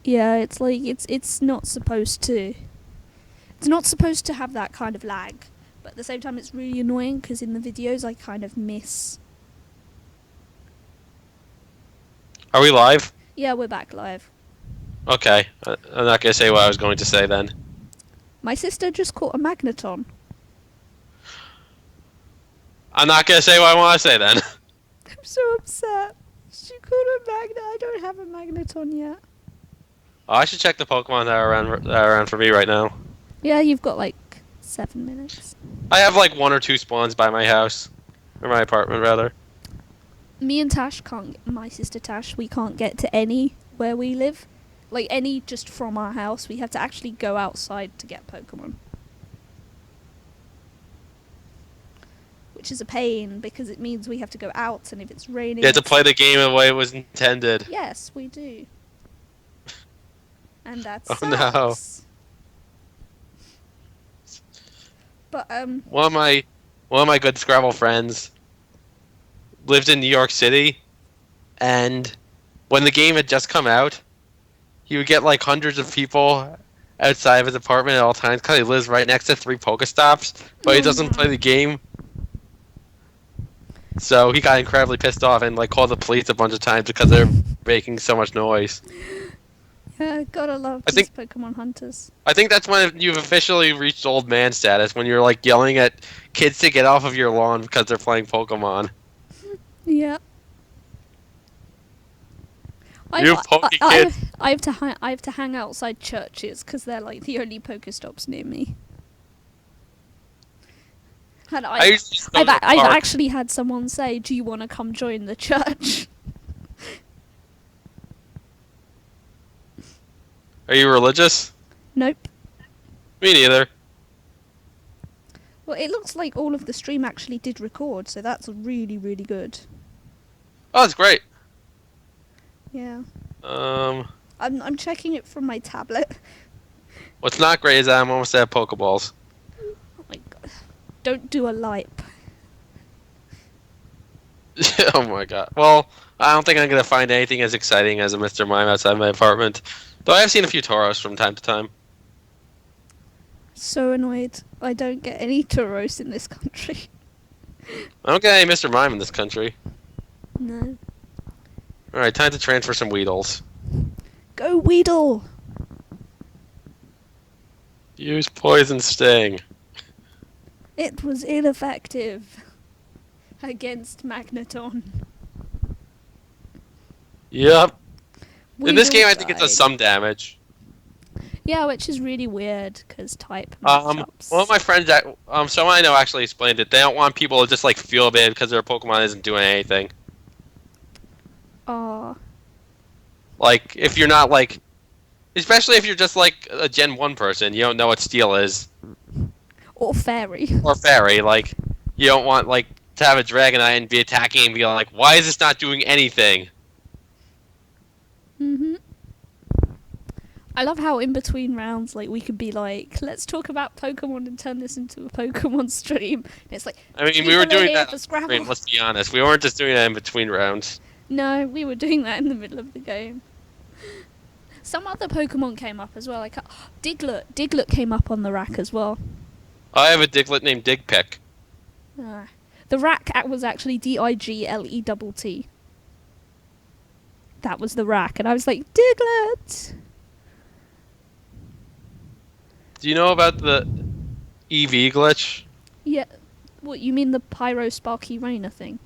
Yeah, it's like it's not supposed to. It's not supposed to have that kind of lag, but at the same time, it's really annoying because in the videos I kind of miss. Are we live? Yeah, we're back live. Okay. I'm not gonna say what I was going to say then. My sister just caught a magneton. I'm not gonna say what I want to say then. I'm so upset. She caught a magnet. I don't have a magneton yet. Oh, I should check the Pokemon that are around for me right now. Yeah, you've got like 7 minutes. I have like one or two spawns by my house. Or my apartment, rather. Me and Tash can't. My sister Tash, we can't get to any where we live. Like any just from our house. We have to actually go outside to get Pokemon. Which is a pain because it means we have to go out, and if it's raining. You have to play the game the way it was intended. Yes, we do. And that Oh no. sucks. But One of my good Scrabble friends lived in New York City, and when the game had just come out, he would get like hundreds of people outside of his apartment at all times because he lives right next to three Pokestops, but he oh doesn't play no. the game. So he got incredibly pissed off and like called the police a bunch of times because they're making so much noise. Yeah, gotta love I these think Pokemon hunters. I think that's when you've officially reached old man status when you're like yelling at kids to get off of your lawn because they're playing Pokemon. Yeah. You Poke kids. I have to hang outside churches because they're like the only Pokestops near me. And I usually just go to the I've park. actually had someone say, "Do you want to come join the church?" Are you religious? Nope. Me neither. Well, it looks like all of the stream actually did record, so that's really, really good. Oh, that's great. Yeah. Um, I'm checking it from my tablet. what's not great is that I'm almost at Pokeballs. Oh my god. Don't do a Lipe. Oh my god. Well, I don't think I'm gonna find anything as exciting as a Mr. Mime outside my apartment. Though I have seen a few Tauros from time to time. So annoyed. I don't get any Tauros in this country. I don't get any Mr. Mime in this country. No. Alright, time to transfer some Weedles. Go Weedle! Use Poison Sting. It was ineffective against Magneton. Yep. In this Weedle game, I think it does died. some damage. Yeah, which is really weird because type One of matchups. my friends someone I know actually explained it. They don't want people to just like feel bad because their Pokemon isn't doing anything. Ah, Like if you're not like, especially if you're just like a Gen 1 person, you don't know what Steel is or fairy. or Fairy. Like you don't want like to have a Dragonite and be attacking and be like, why is this not doing anything? Mhm. I love how in between rounds, like we could be like, let's talk about Pokemon and turn this into a Pokemon stream. And it's like, I mean, we were people are doing here that for on stream. Scrabble. Let's be honest. We weren't just doing that in between rounds. No, we were doing that in the middle of the game. Some other Pokemon came up as well. Like Diglett. Diglett came up on the rack as well. I have a Diglett named Digpick. The rack was actually Diglet. That was the rack, and I was like, Diglett. Do you know about the EV glitch? Yeah. What you mean the Pyro Sparky Rainer thing?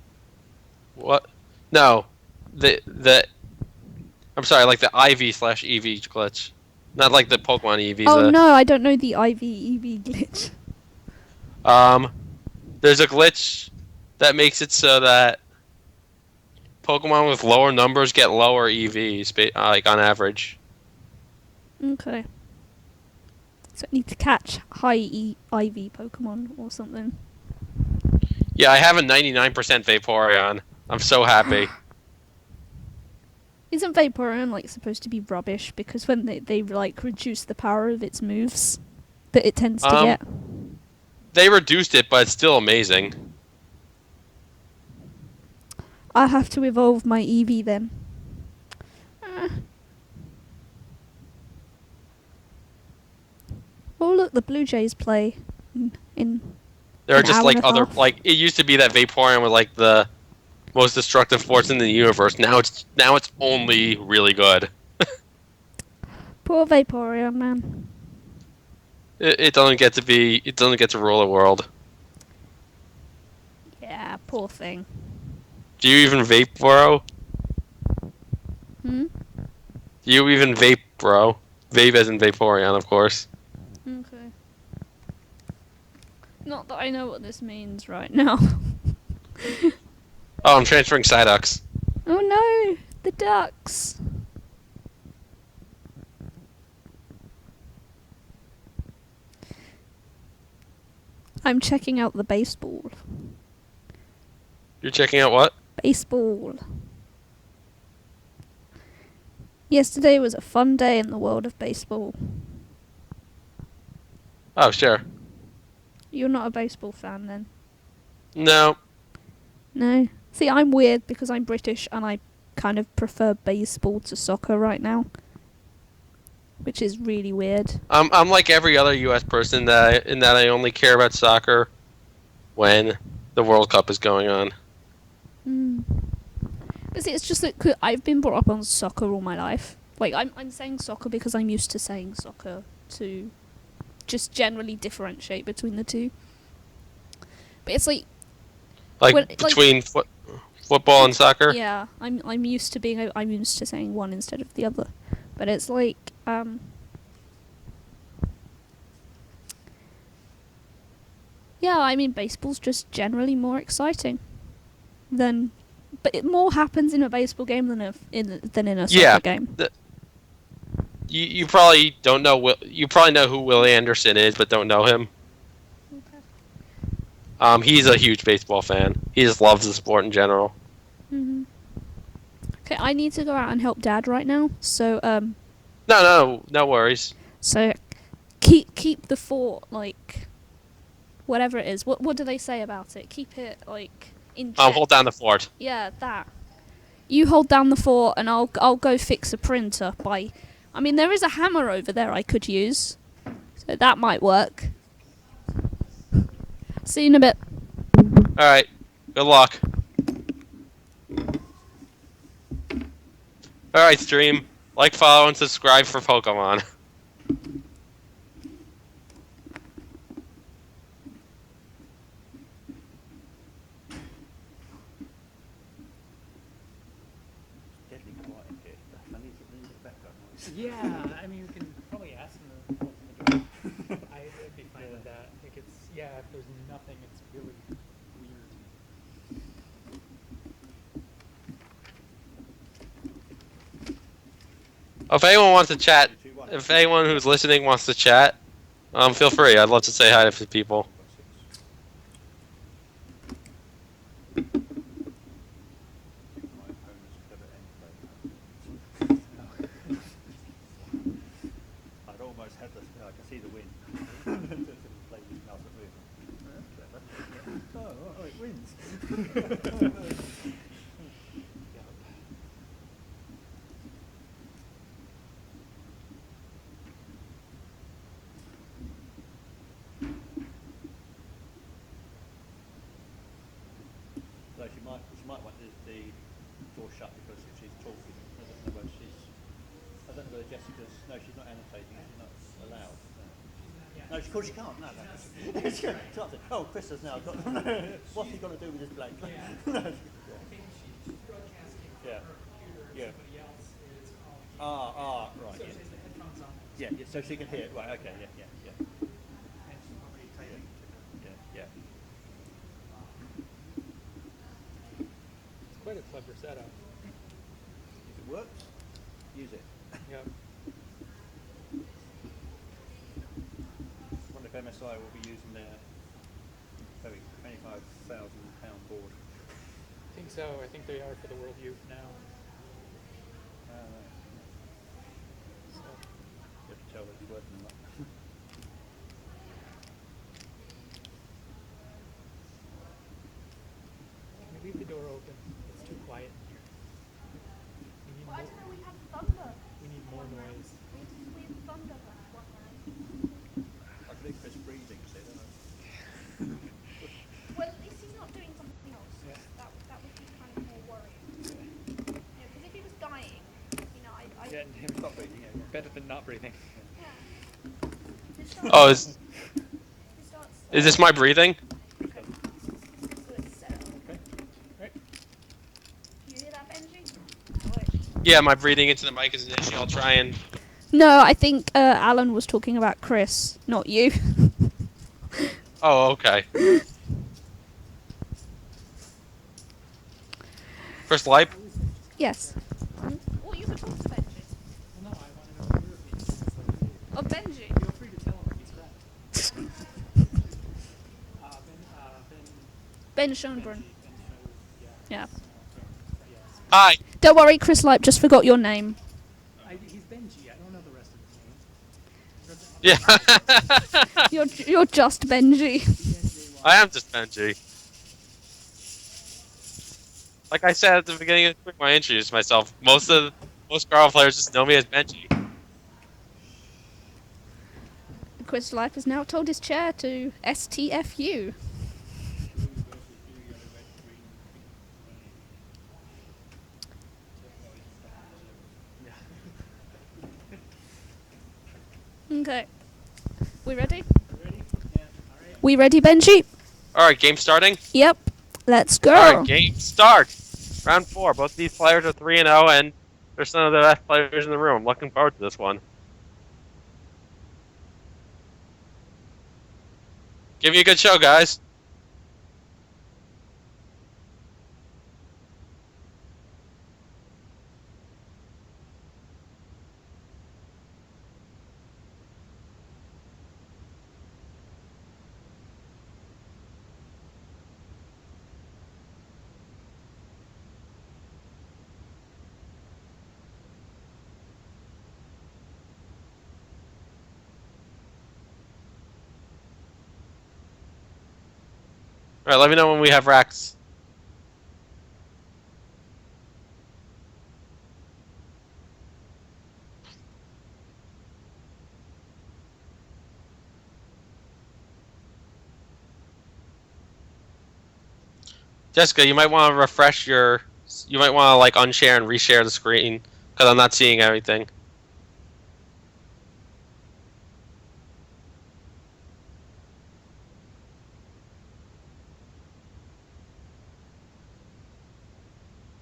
What? No, the I'm sorry, like the IV/EV glitch, not like the Pokemon EVs. Oh no, I don't know the IV glitch. Um, there's a glitch that makes it so that Pokemon with lower numbers get lower EVs, like on average. Okay. So I need to catch high IV Pokemon or something. Yeah, I have a 99% Vaporeon. I'm so happy. Isn't Vaporeon like supposed to be rubbish because when they like reduce the power of its moves that it tends to get? They reduced it, but it's still amazing. I have to evolve my Eevee then. Oh look, the Blue Jays play in There are an just hour and like a other half. like it used to be that Vaporeon was like the most destructive force in the universe. Now it's only really good. Poor Vaporeon, man. It doesn't get to be. It doesn't get to rule the world. Yeah, poor thing. Do you even vape, bro? Hmm? Do you even vape, bro? Vape as in Vaporeon, of course. Okay. Not that I know what this means right now. Oh, I'm transferring Psyducks. Oh no! The ducks! I'm checking out the baseball. You're checking out what? Baseball. Yesterday was a fun day in the world of baseball. Oh, sure. You're not a baseball fan then? No. No. See, I'm weird because I'm British and I kind of prefer baseball to soccer right now. Which is really weird. I'm like every other U.S. person in that I only care about soccer when the World Cup is going on. But see, it's just that I've been brought up on soccer all my life. Like, I'm saying soccer because I'm used to saying soccer to just generally differentiate between the two. But it's like... Between football and soccer? Yeah, I'm used to I'm used to saying one instead of the other. But it's like, yeah, I mean, baseball's just generally more exciting than... But more happens in a baseball game than in a soccer game. You probably don't know. You probably know who Willie Anderson is, but don't know him. Okay. He's a huge baseball fan. He just loves the sport in general. Okay, I need to go out and help Dad right now. So No worries. So keep the fort, like, whatever it is. What do they say about it? Keep it like in check. Hold down the fort. Yeah, that. You hold down the fort, and I'll go fix a printer. I mean, there is a hammer over there I could use, so that might work. See you in a bit. All right. Good luck. All right, stream. Like, follow, and subscribe for Pokemon. Yeah, I mean, we can probably ask them to what to do. I'd be fine with that. I think it's, yeah, if there's nothing, it's really weird. If anyone who's listening wants to chat, feel free. I'd love to say hi to people. She might want the door shut because if she's talking, I don't know whether Jessica's. No, she's not annotating. She's not allowed. No, of course she can't. No. Oh, Chris has now got. What's he going to do with this blank? No. She's broadcasting Yeah. computer. Somebody else is calling. Right. So she has the headphones on. Yeah, so she can hear it. Right. Okay. Yeah. And she's already typing. Yeah. It's quite a clever setup. If it works, use it. Yep. I wonder if MSI will be using their £25,000 board. I think so. I think they are for the World Youth now. So. You have to tell that it's working or not. Can we leave the door open? It's too quiet in here. I don't know. We had thunder. We need more noise. We had thunder last one night. not breathing. Yeah, Better than not breathing. Oh, is this my breathing? okay. Right. You hear that, Bnjy? Yeah, my breathing into the mic is an issue. I'll try and. No, I think Alan was talking about Chris, not you. Oh, okay. First Lipe. Yes. Or you could talk to Bnjy. Well, no, I want to know your opinion. It's like, Or Bnjy. feel free to tell him he's correct. Ben Schoenbrun. Yeah. Hi. Don't worry, Chris Lipe just forgot your name. He's Bnjy. I don't know the rest of his name. Yeah. You're just Bnjy. I am just Bnjy. Like I said at the beginning of I introduced myself. Most Scrabble players just know me as Bnjy. Chris Lipe has now told his chair to STFU. Okay. We ready? We ready, Bnjy? All right, game starting. Yep. Let's go. All right, game start. Round 4. Both these players are 3-0, and they're some of the best players in the room. Looking forward to this one. Give me a good show, guys. All right, let me know when we have racks. Jessica, you might want to refresh your. You might want to like unshare and reshare the screen because I'm not seeing everything.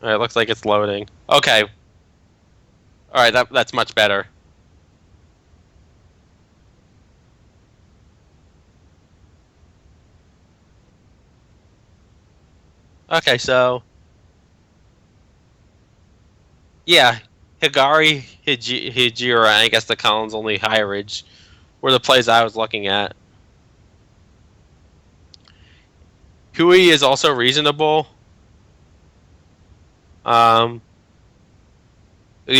All right, looks like it's loading. Okay. All right, that's much better. Okay, so yeah, Hijira, I guess the Collins only high ridge were the plays I was looking at. Hui is also reasonable. The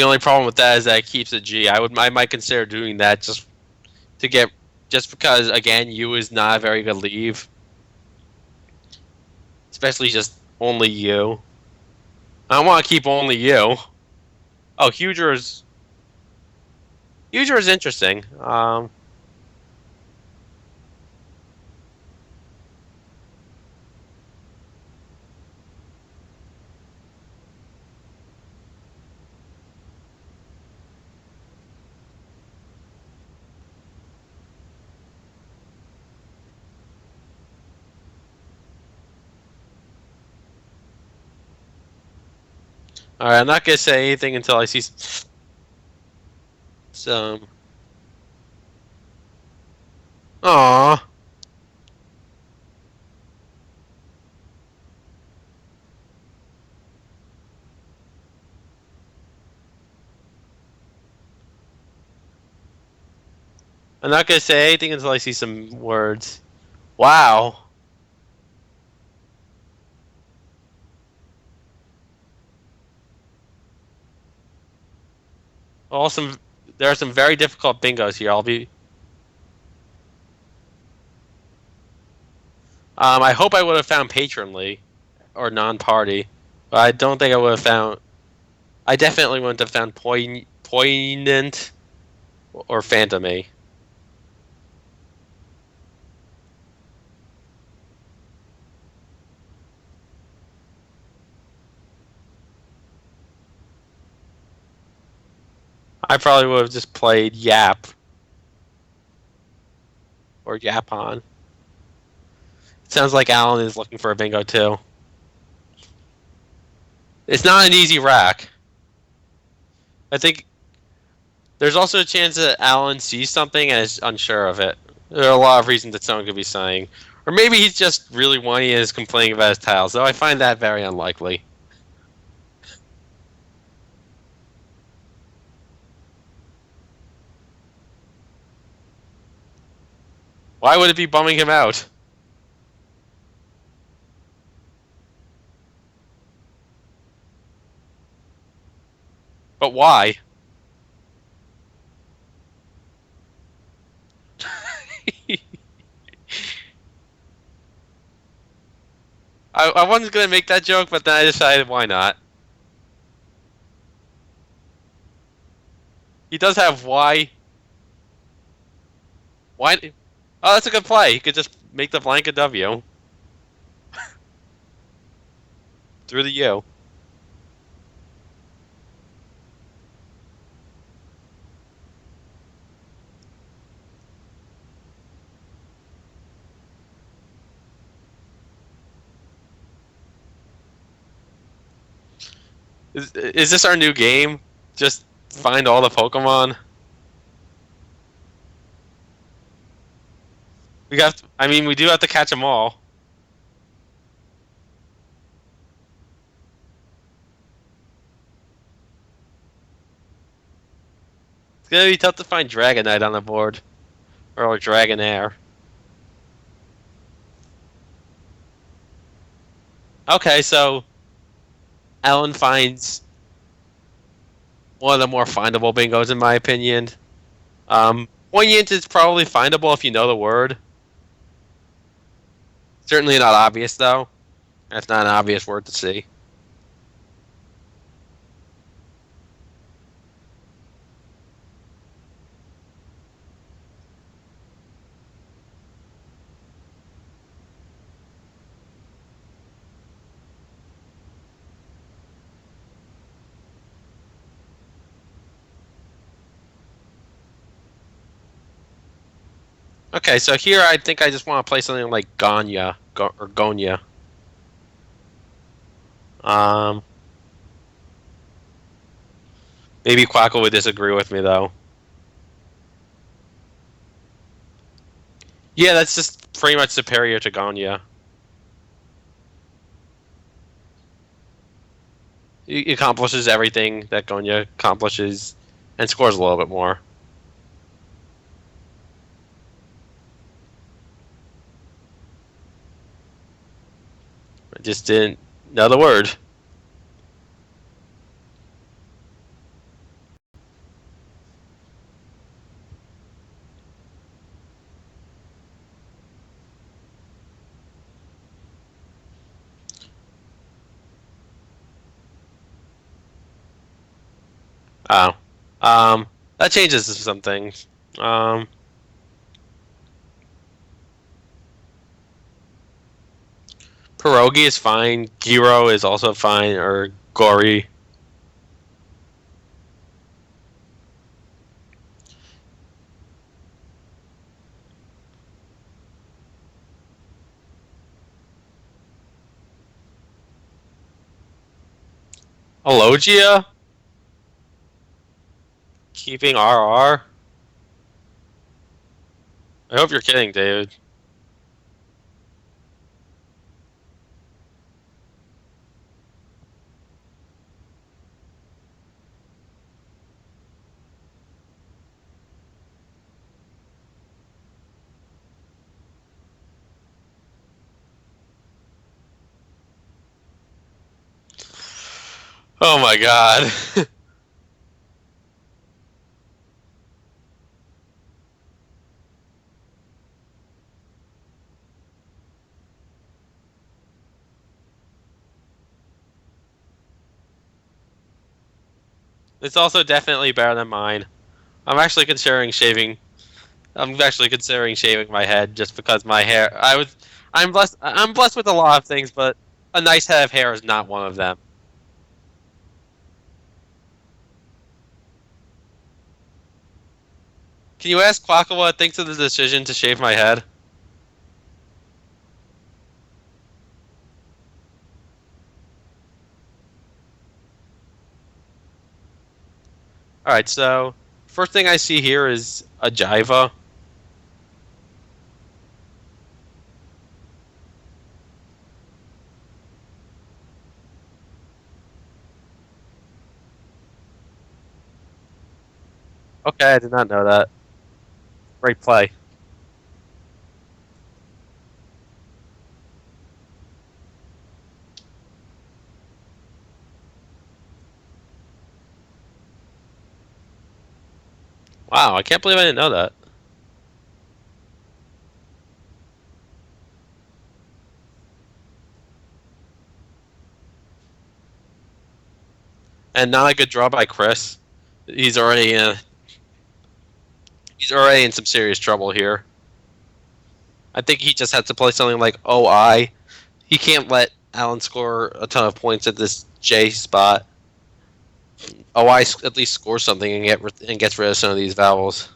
only problem with that is that it keeps a G. I might consider doing that just because again, U is not a very good leave, especially just only U. I don't want to keep only U. Oh, Huger is interesting. All right, I'm not gonna say anything until I see some. Aww. I'm not gonna say anything until I see some words. Wow. There are some very difficult bingos here. I hope I would have found patronly or non-party, but I don't think I would have found. I definitely wouldn't have found poignant or phantomy. I probably would have just played Yap or Yapon. It sounds like Allan is looking for a bingo too. It's not an easy rack. I think there's also a chance that Allan sees something and is unsure of it. There are a lot of reasons that someone could be saying. Or maybe he's just really whiny and is complaining about his tiles, though I find that very unlikely. Why would it be bumming him out? But why? I wasn't going to make that joke, but then I decided why not. He does have why. Why? Oh, that's a good play. He could just make the blank a W. Through the U. Is this our new game? Just find all the Pokemon? I mean, we do have to catch them all. It's gonna be tough to find Dragonite on the board. Or Dragonair. Okay, so Allan finds one of the more findable bingos, in my opinion. Poignant is probably findable if you know the word. Certainly not obvious, though. That's not an obvious word to see. Okay, so here I think I just want to play something like Gonya or Gonya. Maybe Quackle would disagree with me though. Yeah, that's just pretty much superior to Gonya. It accomplishes everything that Gonya accomplishes and scores a little bit more. I just didn't know the word. Oh. That changes some things. Pierogi is fine. Giro is also fine, or Gori. Alogia? Keeping RR? I hope you're kidding, David. Oh my god. It's also definitely better than mine. I'm actually considering shaving. I'm actually considering shaving my head just because my hair. I'm blessed. I'm blessed with a lot of things, but a nice head of hair is not one of them. Can you ask Quackle what thinks of the decision to shave my head? Alright, so first thing I see here is a Jiva. Okay, I did not know that. Great play. Wow, I can't believe I didn't know that. And not a good draw by Chris. He's already in some serious trouble here. I think he just had to play something like OI. He can't let Allan score a ton of points at this J spot. OI at least scores something and gets rid of some of these vowels.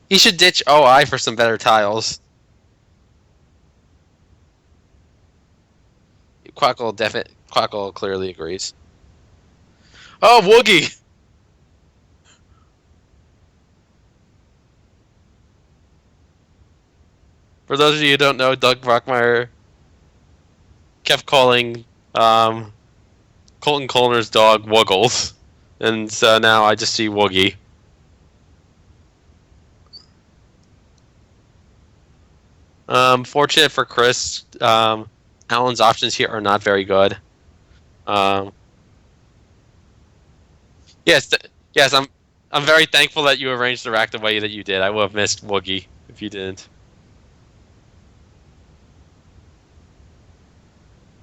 He should ditch OI for some better tiles. Quackle clearly agrees. Oh, Woogie! For those of you who don't know, Doug Brockmeyer kept calling Colton Colner's dog Wuggles. And so now I just see Woogie. Fortunate for Chris, Allan's options here are not very good. Yes, yes, I'm very thankful that you arranged the rack the way that you did. I would have missed Woogie if you didn't.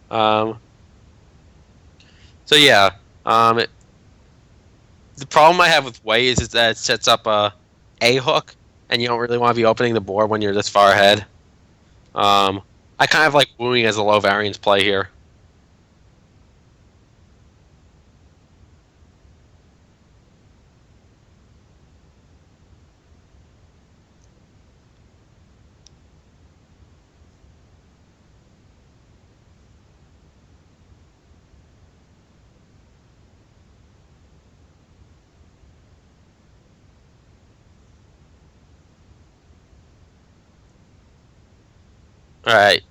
Um, so yeah, the problem I have with Way is that it sets up a hook, and you don't really want to be opening the board when you're this far ahead. I kind of like wooing as a low variance play here. All right.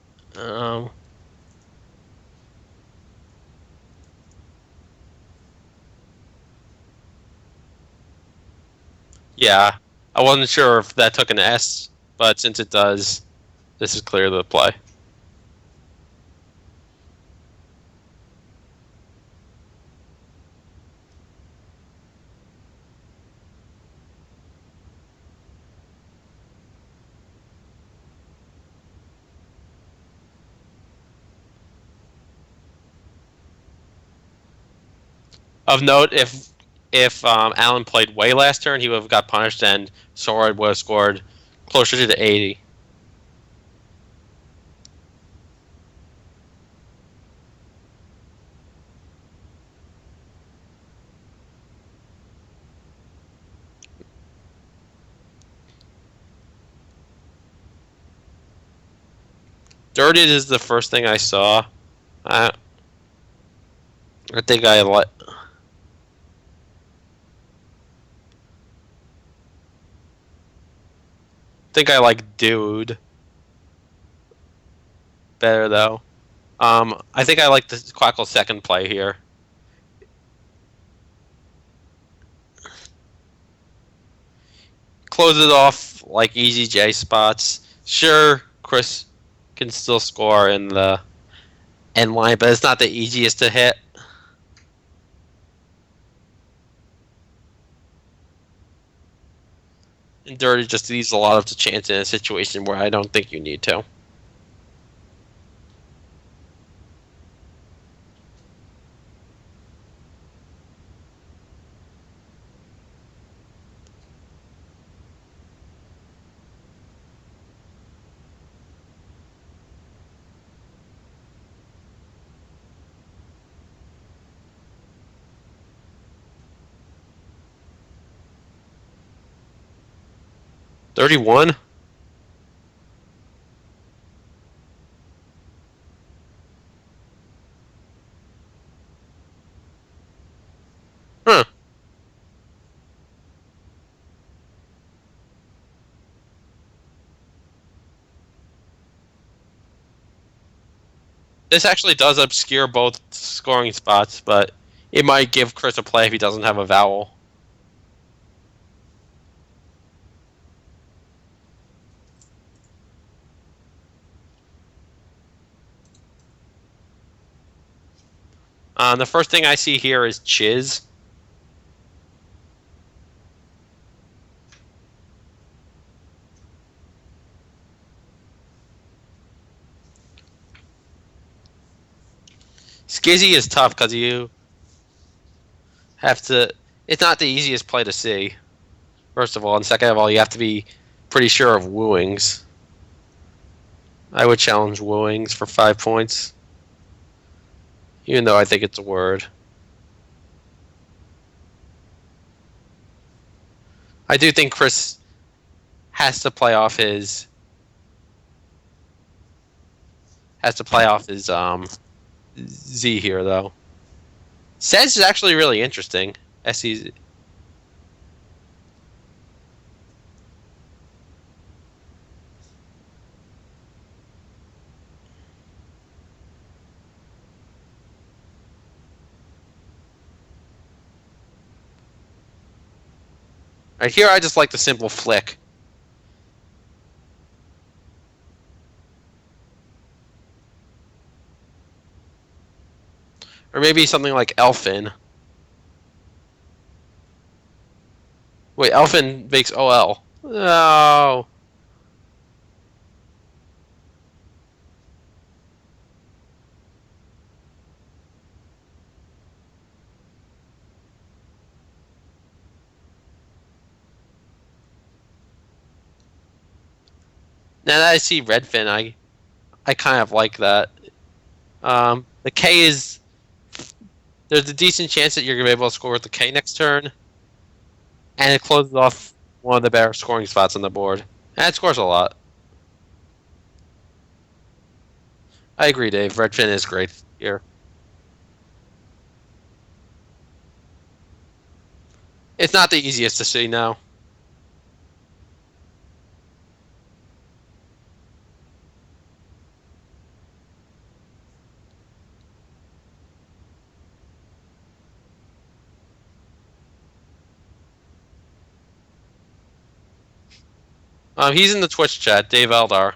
Yeah, I wasn't sure if that took an S, but since it does, this is clear the play. Of note, if Allan played Way last turn, he would have got punished, and Sword would have scored closer to the 80. Dirted is the first thing I saw. I think I like. Think I like Dude better though. I think I like the Quackle second play here. Close it off like easy J spots. Sure, Chris can still score in the end line, but it's not the easiest to hit. And Dirty just leaves a lot of the chance in a situation where I don't think you need to. 31? Huh. This actually does obscure both scoring spots, but it might give Chris a play if he doesn't have a vowel. The first thing I see here is chiz. Skizzy is tough because you have to. It's not the easiest play to see, first of all. And second of all, you have to be pretty sure of wooings. I would challenge wooings for 5 points. Even though I think it's a word. I do think Chris has to play off his Z here though. Says is actually really interesting. SEZ. Right here, I just like the simple flick. Or maybe something like Elfin. Wait, Elfin makes OL. No. Now that I see Redfin, I kind of like that. The K is... There's a decent chance that you're going to be able to score with the K next turn. And it closes off one of the better scoring spots on the board. And it scores a lot. I agree, Dave. Redfin is great here. It's not the easiest to see now. He's in the Twitch chat, Dave Eldar.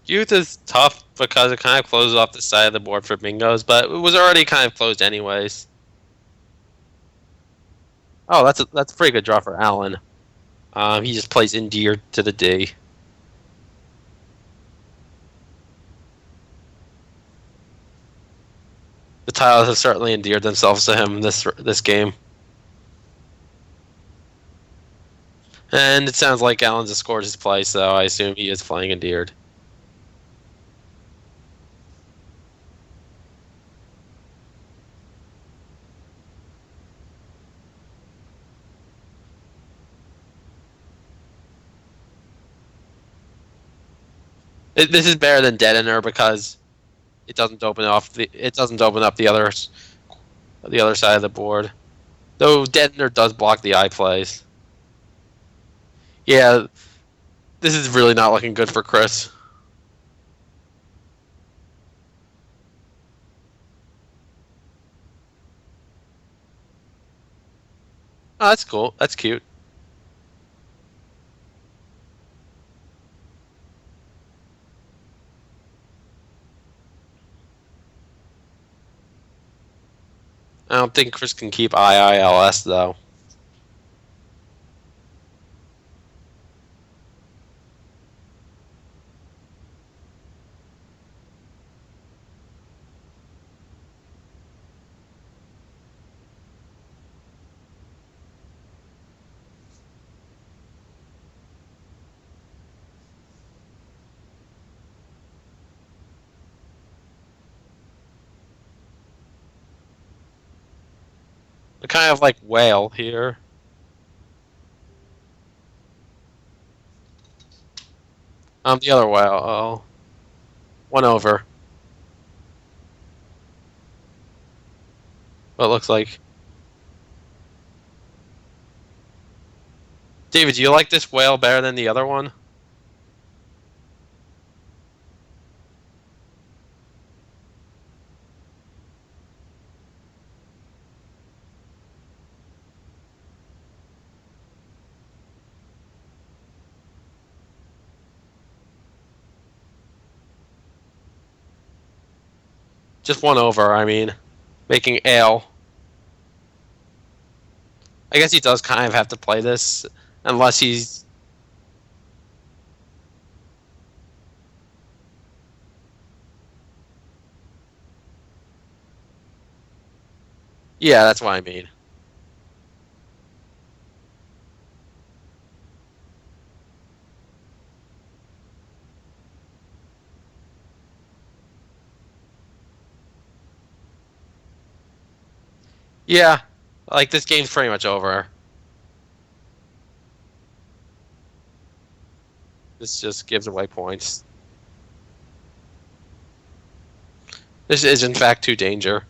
Youth is tough because it kind of closes off the side of the board for bingos, but it was already kind of closed anyways. Oh, that's a pretty good draw for Allan. He just plays endeared to the D. The tiles have certainly endeared themselves to him this game. And it sounds like Allan's scored his play, so I assume he is playing endeared. This is better than Deadener because it doesn't open up the other side of the board. Though Deadener does block the eye plays. Yeah, this is really not looking good for Chris. Oh, that's cool. That's cute. think Chris can keep IILS though. They're kind of like whale here. The other whale. Oh, one over. What it looks like. David, do you like this whale better than the other one? Just one over, I mean. Making ale. I guess he does kind of have to play this, unless he's... Yeah, that's what I mean. Yeah, like this game's pretty much over. This just gives away points. This is in fact too danger.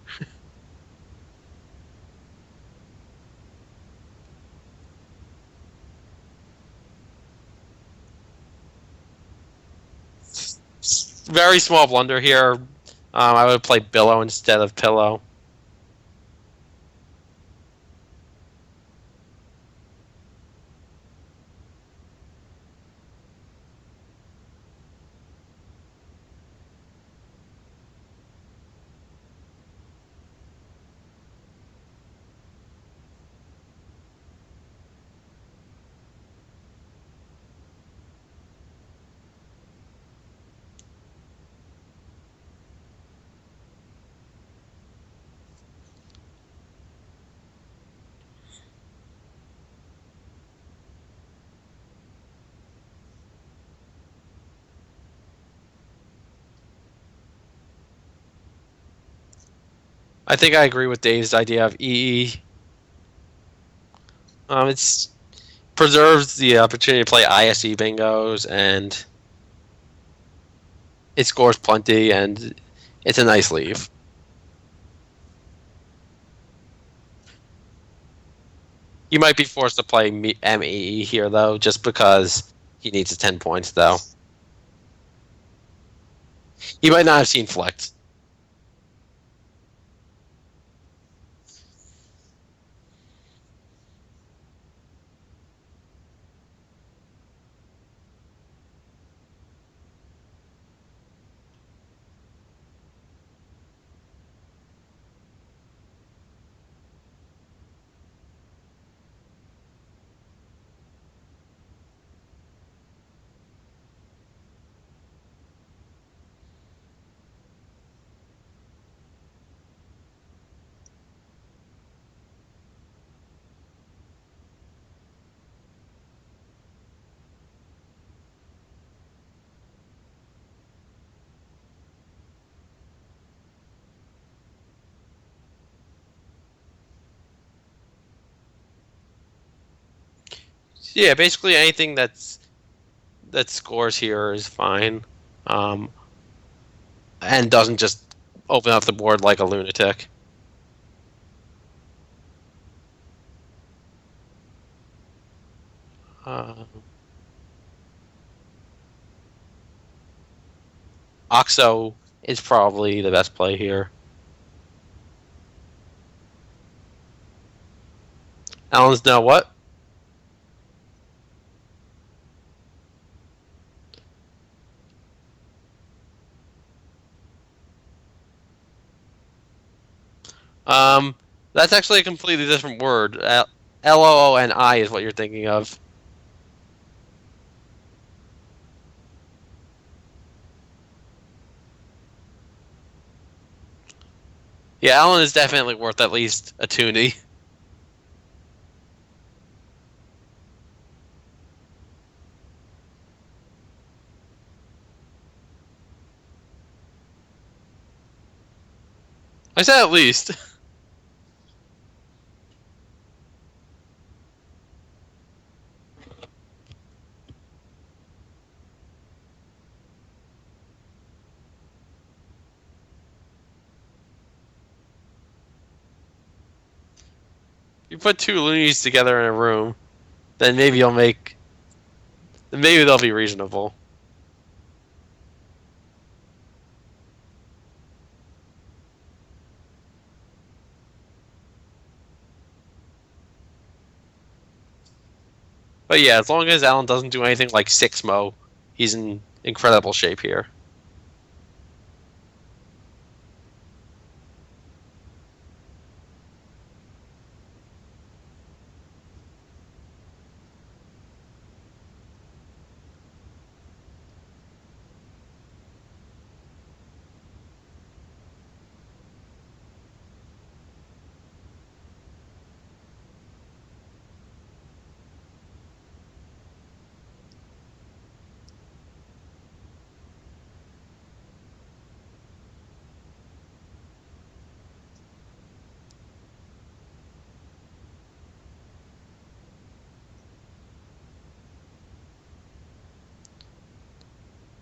Very small blunder here. I would play Billow instead of Pillow. I think I agree with Dave's idea of EE. It's preserves the opportunity to play ISE bingos, and it scores plenty, and it's a nice leave. You might be forced to play MEE here, though, just because he needs 10 points, though. He might not have seen Flex. Yeah, basically anything that scores here is fine, um, and doesn't just open up the board like a lunatic. Uh, Oxo is probably the best play here. Allan's now what? Um, That's actually a completely different word. Looni is what you're thinking of. Yeah, Allan is definitely worth at least a toonie. I said at least. You put two loonies together in a room, then maybe you'll make. Then maybe they'll be reasonable. But yeah, as long as Allan doesn't do anything like 6-mo, he's in incredible shape here.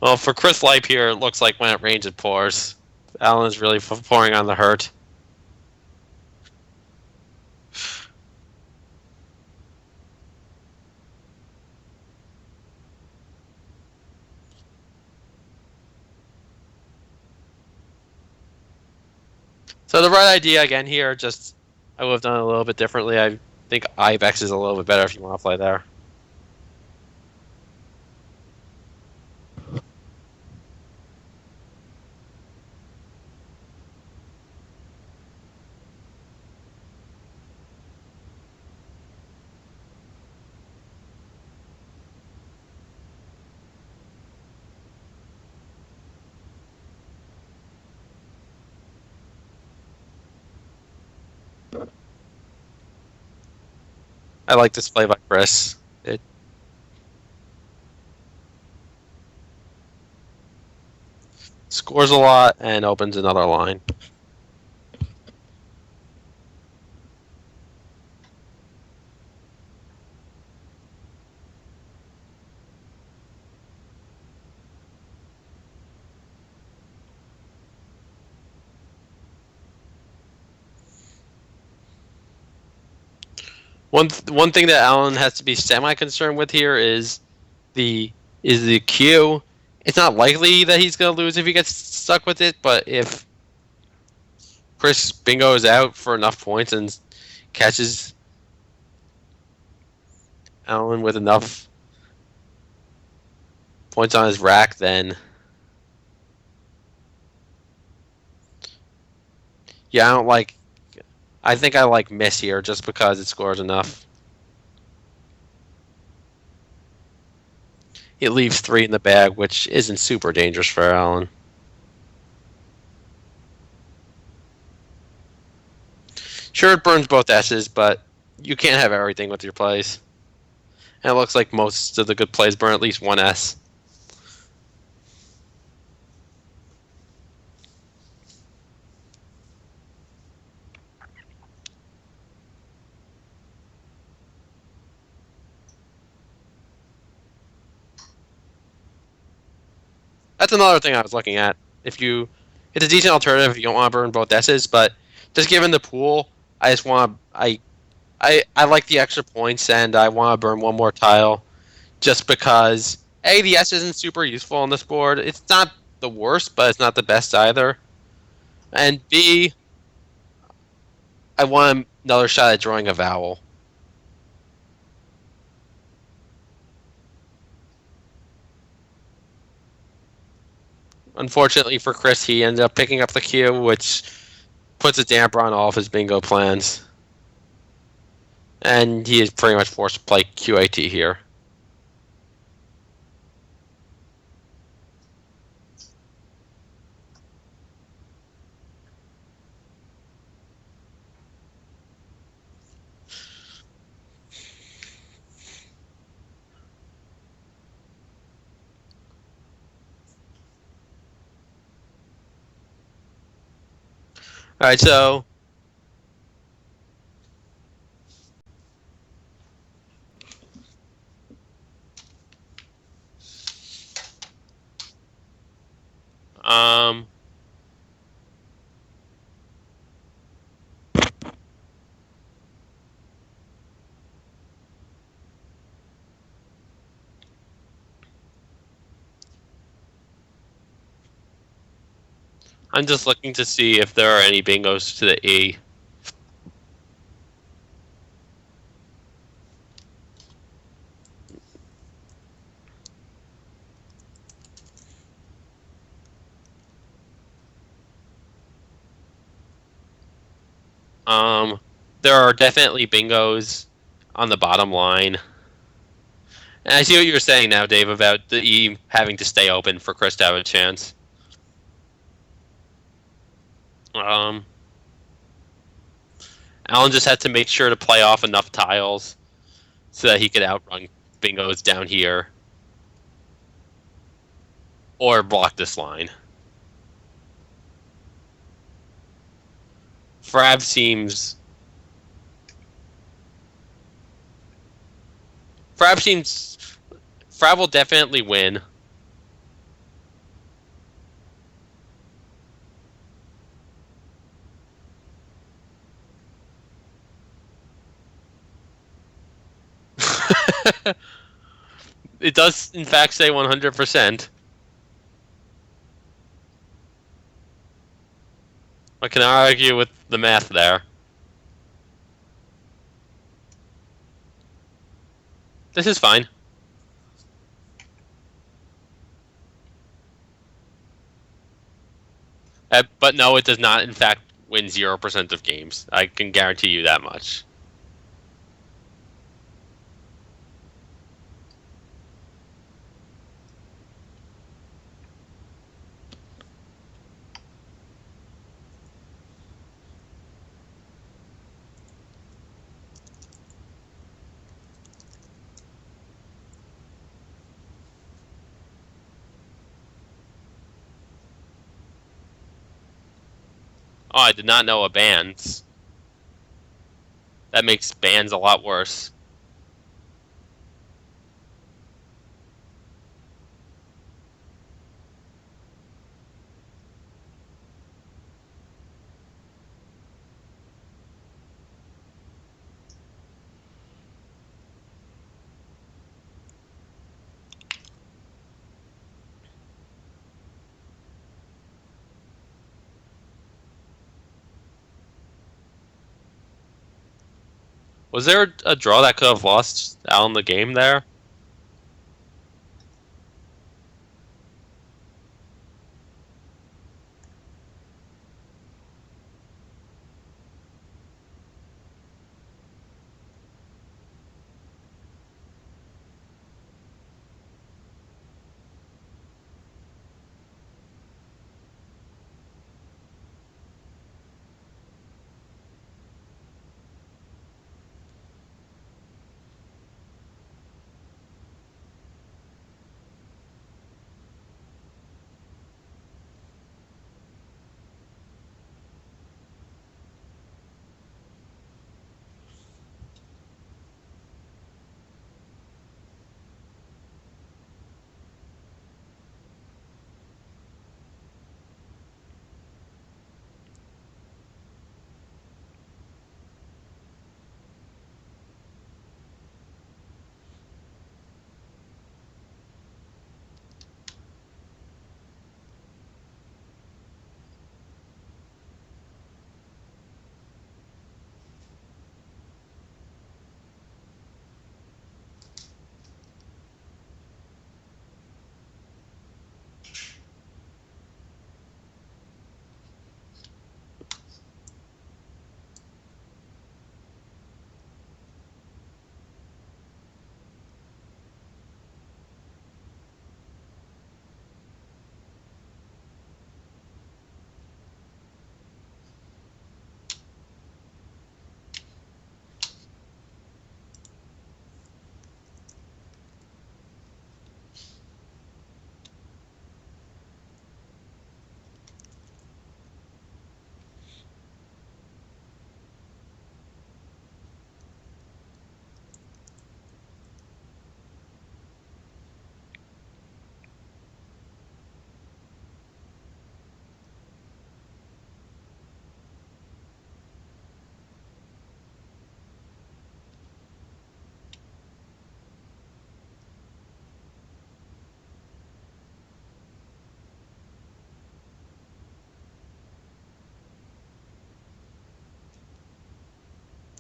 Well, for Chris Lipe here, it looks like when it rains, it pours. Allan is really pouring on the hurt. So the right idea again here, just I would have done it a little bit differently. I think Ibex is a little bit better if you want to play there. I like this play by Chris. It scores a lot and opens another line. One thing that Allan has to be semi concerned with here is the queue. It's not likely that he's going to lose if he gets stuck with it, but if Chris Bingo is out for enough points and catches Allan with enough points on his rack, then yeah, I think I like miss here just because it scores enough. It leaves 3 in the bag, which isn't super dangerous for Allan. Sure, it burns both S's, but you can't have everything with your plays. And it looks like most of the good plays burn at least one S. That's another thing I was looking at. It's a decent alternative if you don't want to burn both S's, but just given the pool, I just want to, I like the extra points and I want to burn one more tile just because A, the S isn't super useful on this board. It's not the worst, but it's not the best either. And B, I want another shot at drawing a vowel. Unfortunately for Chris, he ended up picking up the Q, which puts a damper on all of his bingo plans. And he is pretty much forced to play QAT here. Alright, so um I'm just looking to see if there are any bingos to the E. There are definitely bingos on the bottom line. And I see what you're saying now, Dave, about the E having to stay open for Chris to have a chance. Allan just had to make sure to play off enough tiles so that he could outrun bingos down here. Or block this line. Frab seems... Frab will definitely win. It does, in fact, say 100%. I can argue with the math there. This is fine. But no, it does not, in fact, win 0% of games. I can guarantee you that much. Oh, I did not know a bands. That makes bands a lot worse. Was there a draw that could have lost Allan the game there?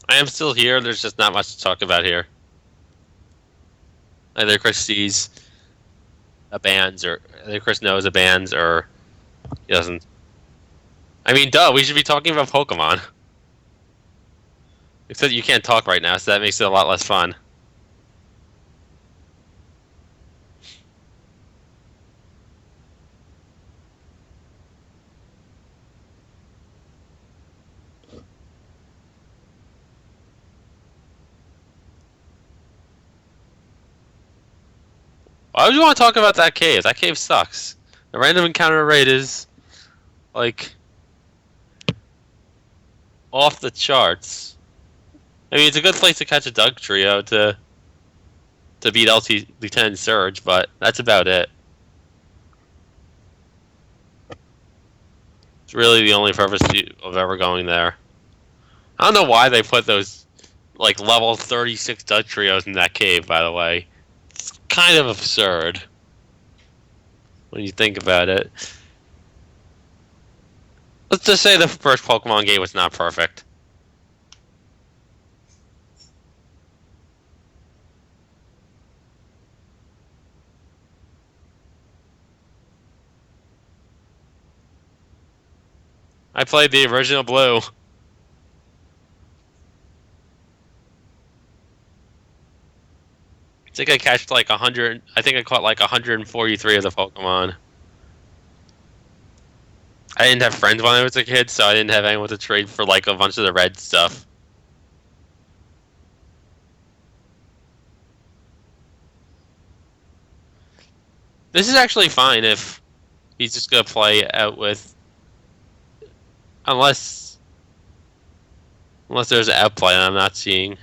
I am still here. There's just not much to talk about here. Either Chris sees a bands, or either Chris knows a bands, or he doesn't. I mean, duh. We should be talking about Pokemon. Except you can't talk right now, so that makes it a lot less fun. Why would you want to talk about that cave? That cave sucks. The random encounter rate is like off the charts. I mean, it's a good place to catch a Doug trio to beat LT Lieutenant Surge, but that's about it. It's really the only purpose of ever going there. I don't know why they put those like level 36 Doug trios in that cave. By the way, it's kind of absurd when you think about it. Let's just say the first Pokemon game was not perfect. I played the original Blue. I think I catched like 100. I think I caught like 143 of the Pokemon. I didn't have friends when I was a kid, so I didn't have anyone to trade for like a bunch of the red stuff. This is actually fine if he's just gonna play out with, unless there's an outplay and I'm not seeing.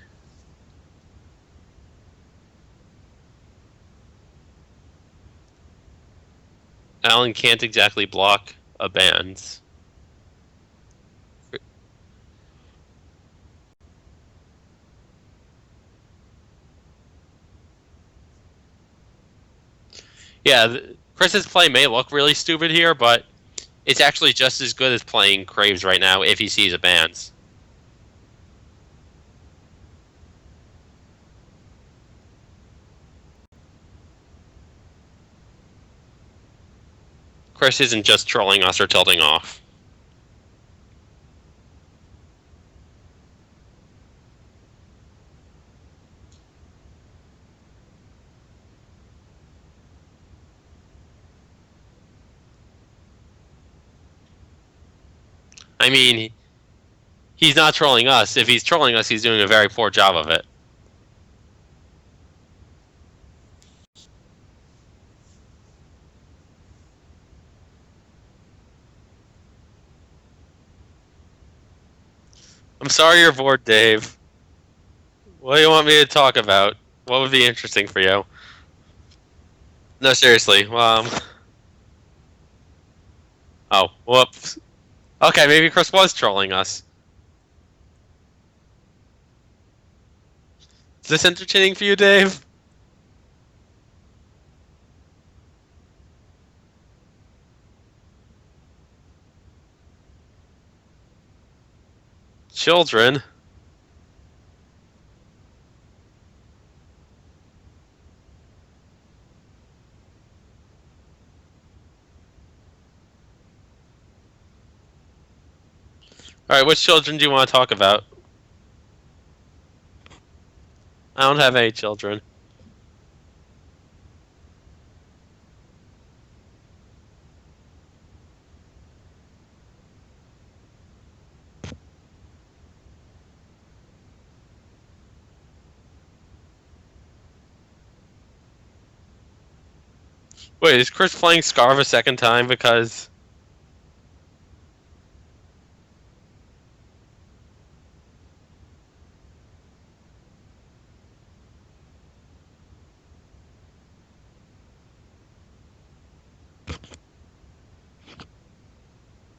Allan can't exactly block a bands. Yeah, Chris's play may look really stupid here, but it's actually just as good as playing Craves right now if he sees a bands. Chris isn't just trolling us or tilting off. I mean, he's not trolling us. If he's trolling us, he's doing a very poor job of it. I'm sorry you're bored, Dave. What do you want me to talk about? What would be interesting for you? No, seriously. Oh, whoops. Okay, maybe Chris was trolling us. Is this entertaining for you, Dave? Children? Alright, which children do you want to talk about? I don't have any children. Wait, is Chris playing Scarf a second time because...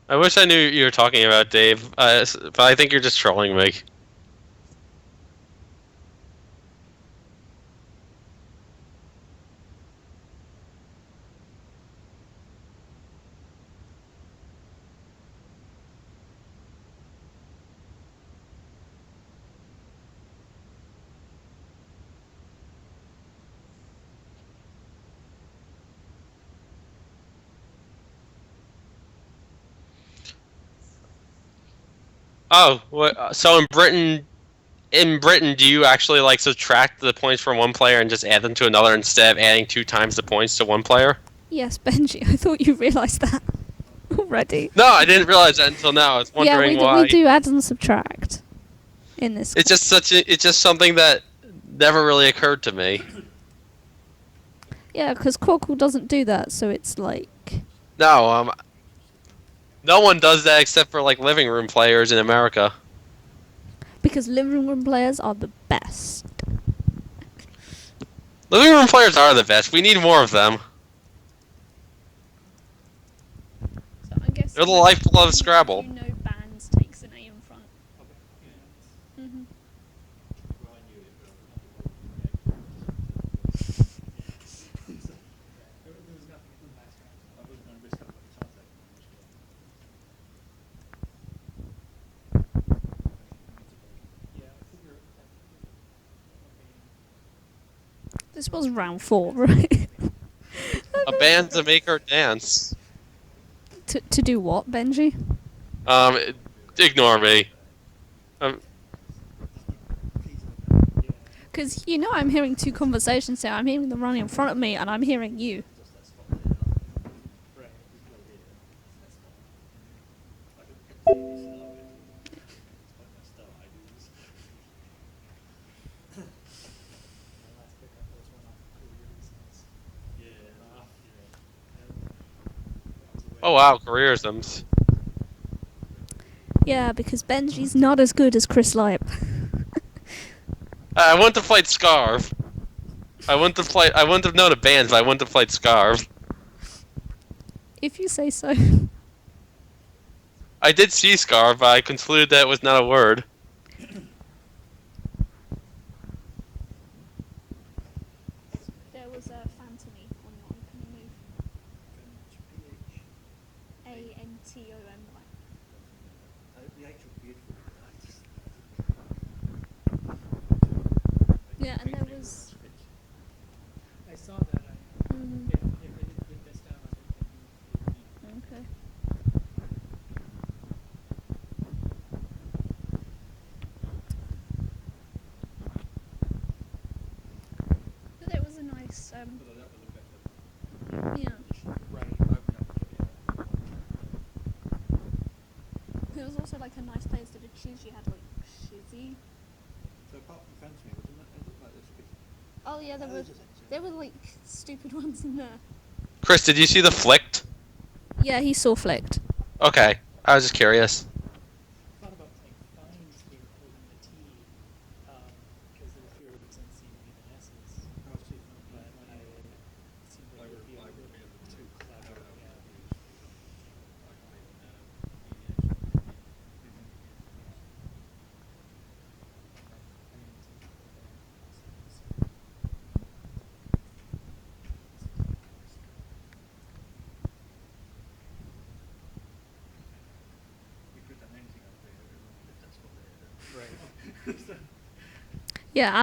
I wish I knew you were talking about, Dave, but I think you're just trolling me. Oh, so in Britain, do you actually like subtract the points from one player and just add them to another instead of adding 2 times the points to one player? Yes, Benji, I thought you realised that already. No, I didn't realize that until now. I was Yeah, wondering we why. do add and subtract in this. It's just something that never really occurred to me. Yeah, because Quackle doesn't do that, so it's like... No, no one does that except for like living room players in America. Because living room players are the best. Living room players are the best. We need more of them. So I guess They're the lifeblood of Scrabble. You know bands takes an A in front. Mm-hmm. This was round 4, right? A band to make her dance. To do what, Benji? Um, Ignore me. Because, you know, I'm hearing 2 conversations here. I'm hearing them running in front of me, and I'm hearing you. Oh wow, careerisms. Yeah, because Benji's not as good as Chris Lipe. I wouldn't have played Scarf. I wouldn't have known a band, but I wouldn't have played Scarf. If you say so. I did see Scarf, but I concluded that it was not a word. There was a Fantony on your opening move. Antomy. Yeah, and there was... I saw that. Mm, If I didn't put this down, I was going to okay. But there was a nice... yeah. There was also like a nice place to choose. You had like Shizzy. So apart from Fantasy, wasn't it like this big? Oh yeah, there were like stupid ones in there. Chris, did you see the flicked? Yeah, he saw flicked. Okay, I was just curious. thought about playing fines here, holding the T, because there were fewer T's and C than S's. But when I it seemed like it would be a little bit too clever. Yeah. Right. Yeah.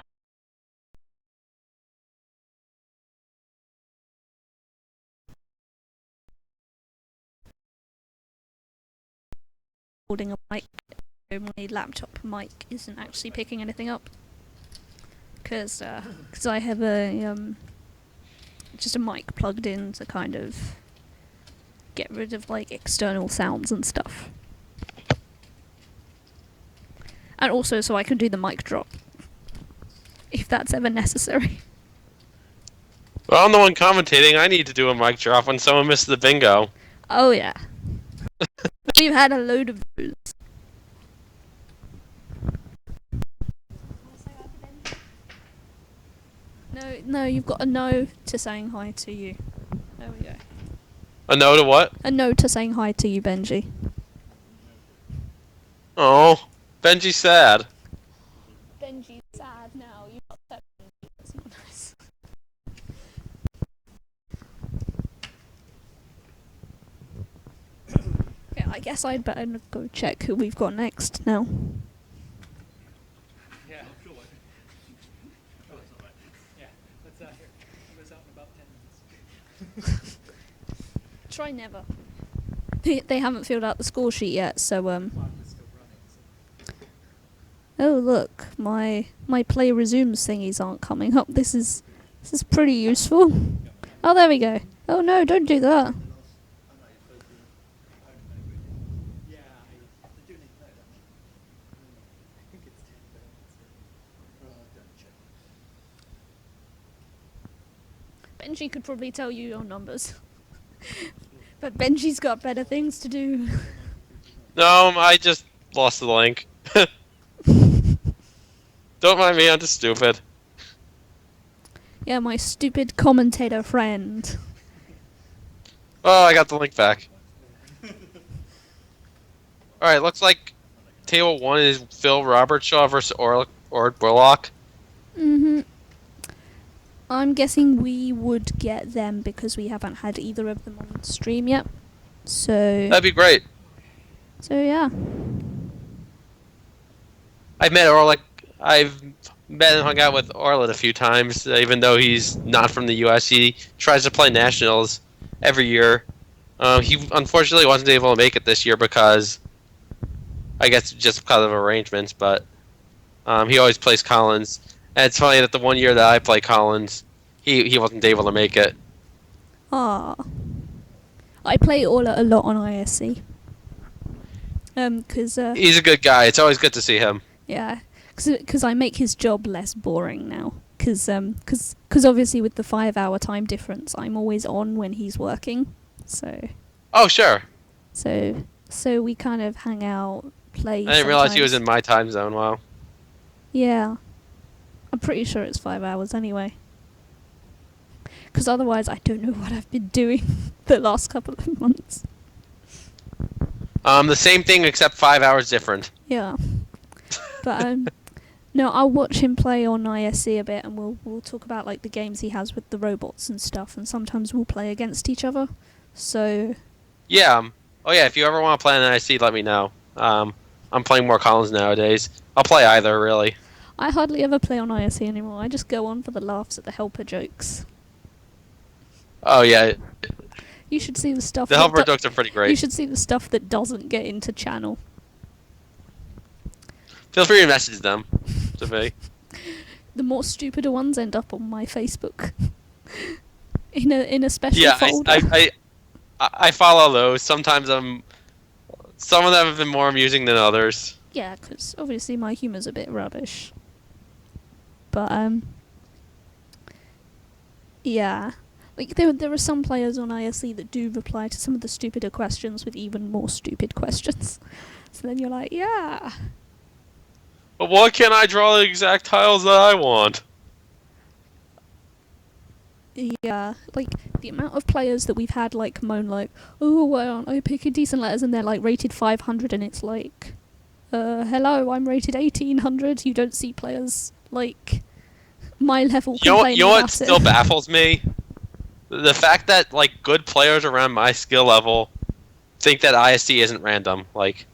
Holding a mic. My laptop mic isn't actually picking anything up. Because I have a just a mic plugged in to kind of get rid of like external sounds and stuff. And also so I can do the mic drop. If that's ever necessary. Well, I'm the one commentating. I need to do a mic drop when someone misses the bingo. Oh yeah. We've had a load of those. No, you've got a no to saying hi to you. There we go. A no to what? A no to saying hi to you, Bnjy. Oh, Bnjy's sad. Bnjy's sad now. You upset Bnjy. That's not nice. Okay, I guess I'd better go check who we've got next now. Yeah. Yeah. Let's here. I'll miss out in about 10 minutes. Try never. They haven't filled out the score sheet yet, so Clock is still running. So. Oh look, my play resumes thingies aren't coming up. This is pretty useful. Oh, there we go. Oh no, don't do that. Yeah, I do need to know that. I think it's 10 minutes. Don't check. Bnjy could probably tell you your numbers. But Bnjy's got better things to do. No, I just lost the link. Don't mind me, I'm just stupid. Yeah, my stupid commentator friend. Oh, I got the link back. Alright, looks like table 1 is Phil Robertshaw versus Ord Burlock. I'm guessing we would get them because we haven't had either of them on stream yet. So That'd be great. Yeah. I've met and hung out with Orlet a few times, even though he's not from the U.S. He tries to play nationals every year. He unfortunately wasn't able to make it this year because, I guess, just because of arrangements. But he always plays Collins, and it's funny that the one year that I play Collins, he wasn't able to make it. Ah. I play Orla a lot on ISC. Cause He's a good guy. It's always good to see him. yeah, cause I make his job less boring now. Cause obviously with the 5-hour time difference, I'm always on when he's working. So Oh, sure. so we kind of hang out, play. I didn't realize he was sometimes. in my time zone. Wow. Yeah, I'm pretty sure it's 5 hours anyway. Because otherwise, I don't know what I've been doing the last couple of months. The same thing except 5 hours different. Yeah, but no, I'll watch him play on ISC a bit, and we'll talk about like the games he has with the robots and stuff, and sometimes we'll play against each other. So Yeah. Oh yeah. If you ever want to play an IC, let me know. I'm playing more Collins nowadays. I'll play either, really. I hardly ever play on ISC anymore. I just go on for the laughs at the helper jokes. Oh yeah. You should see the stuff. The helper jokes are pretty You great. should see the stuff that doesn't get into channel. Feel free to message them to me. The more stupider ones end up on my Facebook. in a special Yeah, folder. I follow those. Sometimes some of them have been more amusing than others. Yeah, because obviously my humour's a bit rubbish. But yeah, like there are some players on ISC that do reply to some of the stupider questions with even more stupid questions. So then you're like, yeah. But why can't I draw the exact tiles that I want? Yeah, like the amount of players that we've had like moan like, oh, why aren't I picking decent letters, and they're like rated 500, and it's like, hello, I'm rated 1800. You don't see players like my level complaining You know what about still it. baffles me? The fact that like good players around my skill level think that ISC isn't random. Like,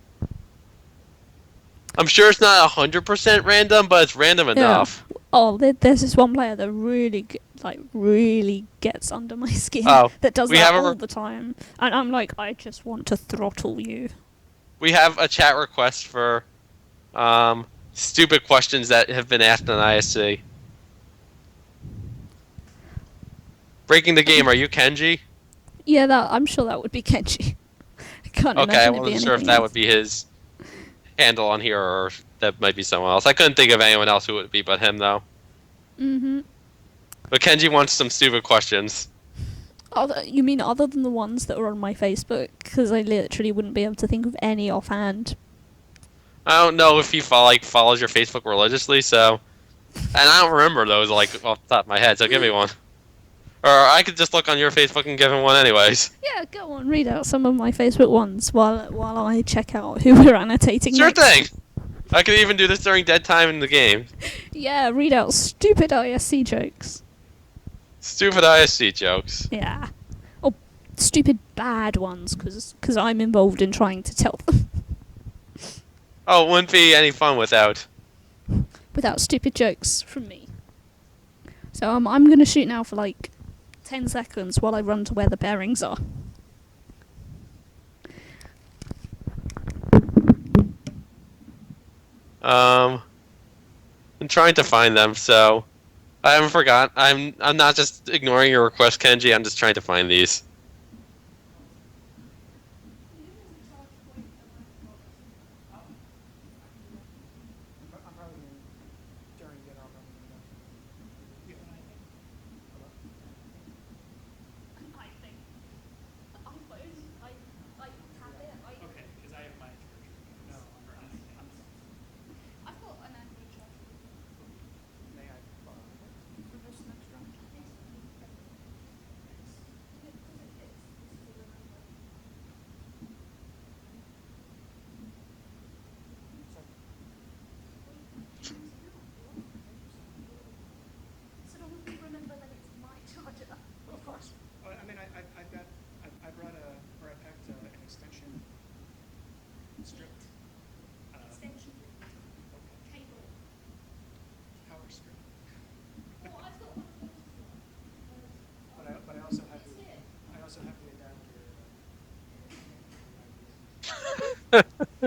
I'm sure it's not 100% random, but it's random enough. Oh, there's this one player that really gets under my skin. Oh, that does we that have all the time, and I'm like, I just want to throttle you. We have a chat request for stupid questions that have been asked on ISC. Breaking the game, are you Kenji? Yeah, I'm sure that would be Kenji. I can't Okay, I imagine it be wasn't sure if anything that else. would be his handle on here or if that might be someone else. I couldn't think of anyone else who it would be but him, though. Mm-hmm. But Kenji wants some stupid questions. You mean other than the ones that are on my Facebook? Because I literally wouldn't be able to think of any offhand. I don't know if he follows your Facebook religiously, so... And I don't remember those, like, off the top of my head, so give me one. Or I could just look on your Facebook and give him one anyways. Yeah, go on, read out some of my Facebook ones while I check out who we're annotating Sure next. thing! I could even do this during dead time in the game. Yeah, read out stupid ISC jokes. Stupid ISC jokes. Yeah. Or stupid bad ones, because I'm involved in trying to tell them. Oh, it wouldn't be any fun without. Without stupid jokes from me. So I'm going to shoot now for like 10 seconds while I run to where the bearings are. I'm trying to find them, so I haven't forgotten. I'm not just ignoring your request, Kenji. I'm just trying to find these. I'm probably going during it on them. Okay, because I have my charger. No, may I borrow it? Of course. I mean, I brought or I packed an extension strip. Extension Okay. cable. Power strip. But I also have the adapter.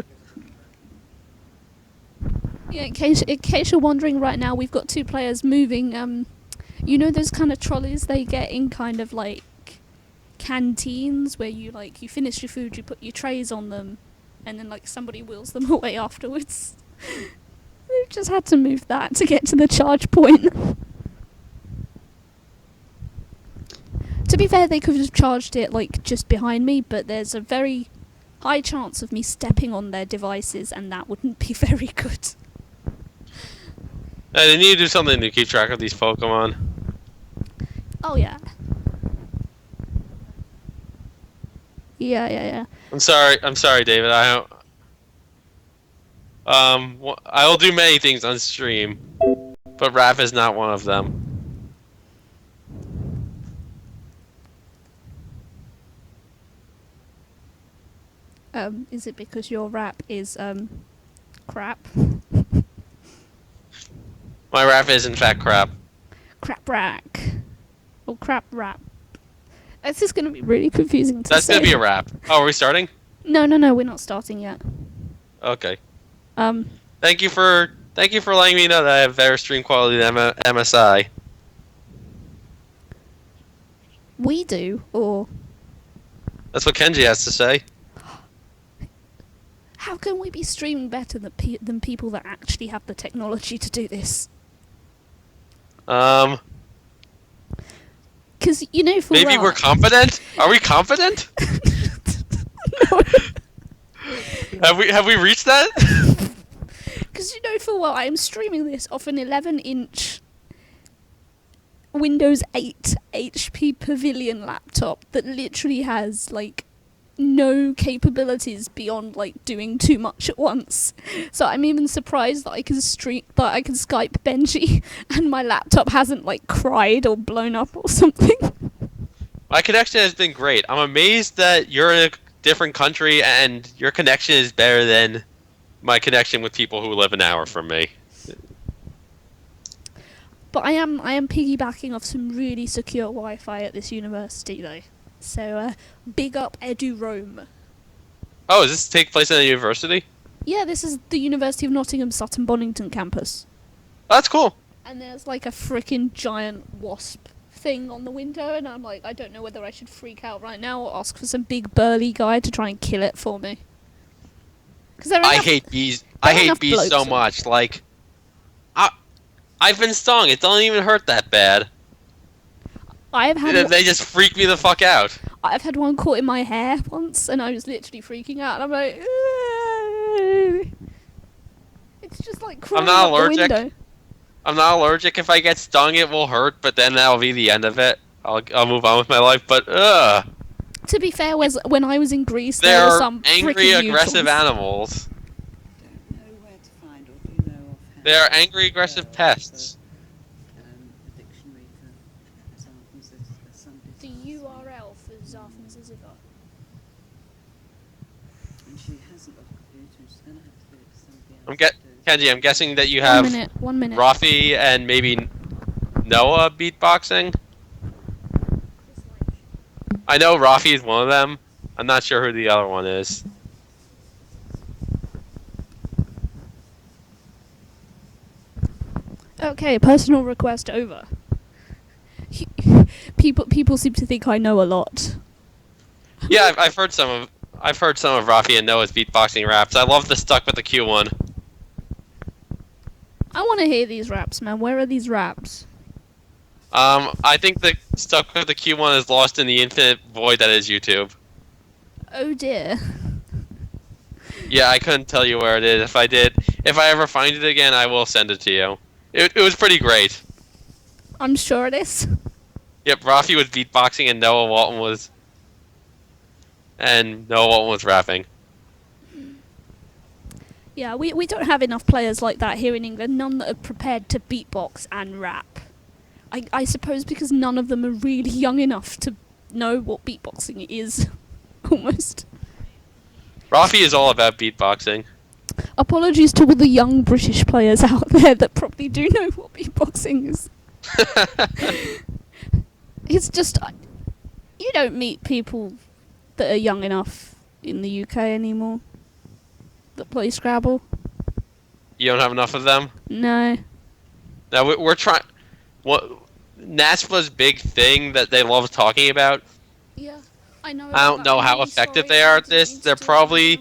Yeah, in case you're wondering right now, we've got two players moving. You know those kind of trolleys they get in kind of like canteens where you finish your food, you put your trays on them, and then like somebody wheels them away afterwards. We've just had to move that to get to the charge point. To be fair, they could have charged it like just behind me, but there's a very high chance of me stepping on their devices, and that wouldn't be very good. They need to do something to keep track of these Pokemon. Oh yeah. Yeah. I'm sorry, David. I will do many things on stream, but rap is not one of them. Is it because your rap is crap? My rap is in fact crap. Crap rack. Or crap rap. This is going to be really confusing to That's say. gonna be a rap. Oh, are we starting? No, we're not starting yet. Okay. Um, Thank you for letting me know that I have better stream quality than MSI. we do, or That's what Kenji has to say. how can we be streaming better than people that actually have the technology to do this? Um, Because you know, for maybe we're competent. Are we competent? No. Have we reached that? Because you know, for what I am streaming this off an 11-inch Windows 8 HP Pavilion laptop that literally has like no capabilities beyond like doing too much at once. So I'm even surprised that I can Skype Bnjy and my laptop hasn't like cried or blown up or something. My connection has been great. I'm amazed that you're in a different country and your connection is better than my connection with people who live an hour from me. But I am piggybacking off some really secure Wi-Fi at this university though. So big up Edu Rome. Oh, does this take place at a university? Yeah, this is the University of Nottingham Sutton Bonington campus. Oh, that's cool. And there's like a freaking giant wasp thing on the window, and I'm like, I don't know whether I should freak out right now or ask for some big burly guy to try and kill it for me. I hate bees. I hate bees so much. Like, I've been stung. It doesn't even hurt that bad. They just freak me the fuck out. I've had one caught in my hair once, and I was literally freaking out. And I'm like, it's just like crawling I'm not up allergic. the window. I'm not allergic. If I get stung, it will hurt, but then that'll be the end of it. I'll move on with my life. But to be fair, when I was in Greece, there they're were some angry, freaking aggressive huge ones. animals. Don't know where to find, or do you know offhand? They are angry, aggressive pests. A dictionary for examples of some The URL for Zarfenziziger. And she hasn't got a computer, and she's going to have to do it for somebody else. I'm to do. Kenji, I'm guessing that you have 1 minute. Rafi and maybe Noah beatboxing. I know Rafi is one of them. I'm not sure who the other one is. Okay, personal request over. People seem to think I know a lot. Yeah, I've heard some of Rafi and Noah's beatboxing raps. I love the Stuck with the Q one. I want to hear these raps, man. Where are these raps? I think the Stuck with the Q one is lost in the infinite void that is YouTube. Oh dear. Yeah, I couldn't tell you where it is. If I ever find it again, I will send it to you. It was pretty great. I'm sure it is. Yep, Rafi was beatboxing and Noah Walton was rapping. Yeah, we don't have enough players like that here in England. None that are prepared to beatbox and rap. I suppose because none of them are really young enough to know what beatboxing is. Almost. Rafi is all about beatboxing. Apologies to all the young British players out there that probably do know what beatboxing is. It's just, you don't meet people that are young enough in the UK anymore that play Scrabble. You don't have enough of them? No. Now we're trying. What NASPA's big thing that they love talking about. Yeah, I know. I don't know how effective they are at this. They're probably